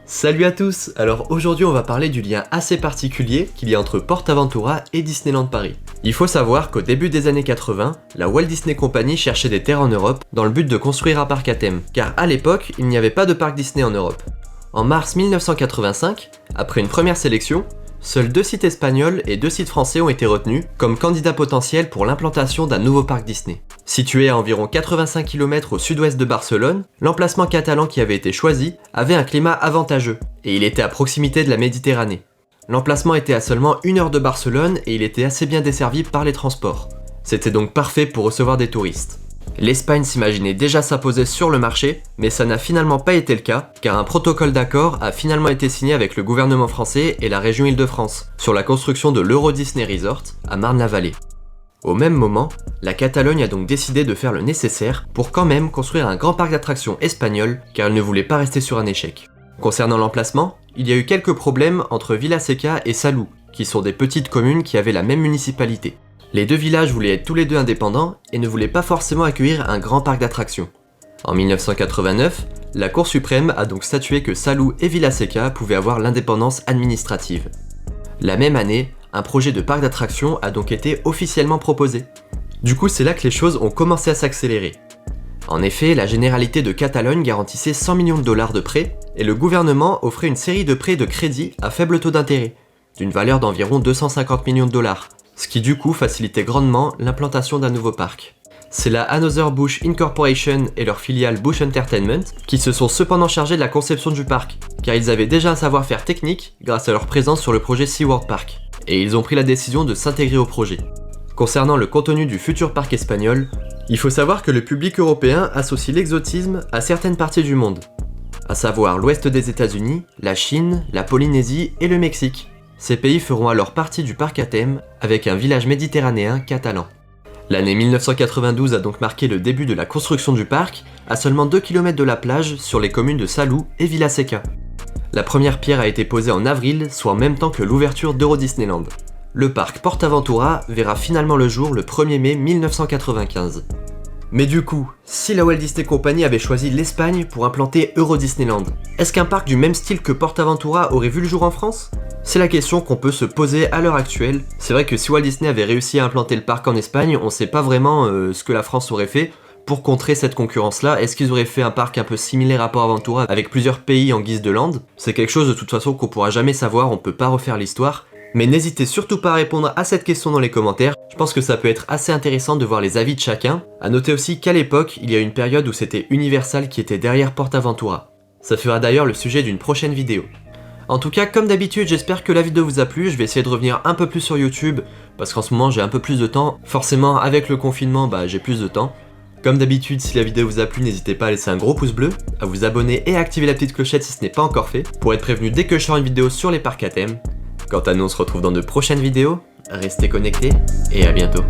Salut à tous! Alors aujourd'hui on va parler du lien assez particulier qu'il y a entre PortAventura et Disneyland Paris. Il faut savoir qu'au début des années 80, la Walt Disney Company cherchait des terres en Europe dans le but de construire un parc à thème, car à l'époque il n'y avait pas de parc Disney en Europe. En mars 1985, après une première sélection, seuls 2 sites espagnols et 2 sites français ont été retenus comme candidats potentiels pour l'implantation d'un nouveau parc Disney. Situé à environ 85 km au sud-ouest de Barcelone, l'emplacement catalan qui avait été choisi avait un climat avantageux, et il était à proximité de la Méditerranée. L'emplacement était à seulement 1 heure de Barcelone et il était assez bien desservi par les transports. C'était donc parfait pour recevoir des touristes. L'Espagne s'imaginait déjà s'imposer sur le marché, mais ça n'a finalement pas été le cas, car un protocole d'accord a finalement été signé avec le gouvernement français et la région Île-de-France, sur la construction de l'Euro Disney Resort à Marne-la-Vallée. Au même moment, la Catalogne a donc décidé de faire le nécessaire pour quand même construire un grand parc d'attractions espagnol, car elle ne voulait pas rester sur un échec. Concernant l'emplacement, il y a eu quelques problèmes entre Vila-seca et Salou, qui sont des petites communes qui avaient la même municipalité. Les deux villages voulaient être tous les deux indépendants et ne voulaient pas forcément accueillir un grand parc d'attractions. En 1989, la Cour suprême a donc statué que Salou et Vila-seca pouvaient avoir l'indépendance administrative. La même année, un projet de parc d'attractions a donc été officiellement proposé. Du coup, c'est là que les choses ont commencé à s'accélérer. En effet, la Généralité de Catalogne garantissait 100 millions de dollars de prêts et le gouvernement offrait une série de prêts de crédit à faible taux d'intérêt, d'une valeur d'environ 250 millions de dollars, ce qui du coup facilitait grandement l'implantation d'un nouveau parc. C'est la Anheuser-Busch Incorporation et leur filiale Busch Entertainment qui se sont cependant chargés de la conception du parc, car ils avaient déjà un savoir-faire technique grâce à leur présence sur le projet SeaWorld Park, et ils ont pris la décision de s'intégrer au projet. Concernant le contenu du futur parc espagnol, il faut savoir que le public européen associe l'exotisme à certaines parties du monde, à savoir l'ouest des États-Unis, la Chine, la Polynésie et le Mexique. Ces pays feront alors partie du parc à thème avec un village méditerranéen catalan. L'année 1992 a donc marqué le début de la construction du parc, à seulement 2 km de la plage sur les communes de Salou et Vila-seca. La première pierre a été posée en avril, soit en même temps que l'ouverture d'Euro Disneyland. Le parc PortAventura verra finalement le jour le 1er mai 1995. Mais du coup, si la Walt Disney Company avait choisi l'Espagne pour implanter Euro Disneyland, est-ce qu'un parc du même style que PortAventura aurait vu le jour en France ? C'est la question qu'on peut se poser à l'heure actuelle. C'est vrai que si Walt Disney avait réussi à implanter le parc en Espagne, on sait pas vraiment ce que la France aurait fait pour contrer cette concurrence-là. Est-ce qu'ils auraient fait un parc un peu similaire à PortAventura avec plusieurs pays en guise de land ? C'est quelque chose de toute façon qu'on pourra jamais savoir, on peut pas refaire l'histoire. Mais n'hésitez surtout pas à répondre à cette question dans les commentaires, je pense que ça peut être assez intéressant de voir les avis de chacun. A noter aussi qu'à l'époque, il y a une période où c'était Universal qui était derrière PortAventura. Ça fera d'ailleurs le sujet d'une prochaine vidéo. En tout cas, comme d'habitude, j'espère que la vidéo vous a plu, je vais essayer de revenir un peu plus sur YouTube, parce qu'en ce moment j'ai un peu plus de temps. Forcément, avec le confinement, j'ai plus de temps. Comme d'habitude, si la vidéo vous a plu, n'hésitez pas à laisser un gros pouce bleu, à vous abonner et à activer la petite clochette si ce n'est pas encore fait, pour être prévenu dès que je sors une vidéo sur les parcs à thème. Quant à nous, on se retrouve dans de prochaines vidéos, restez connectés et à bientôt.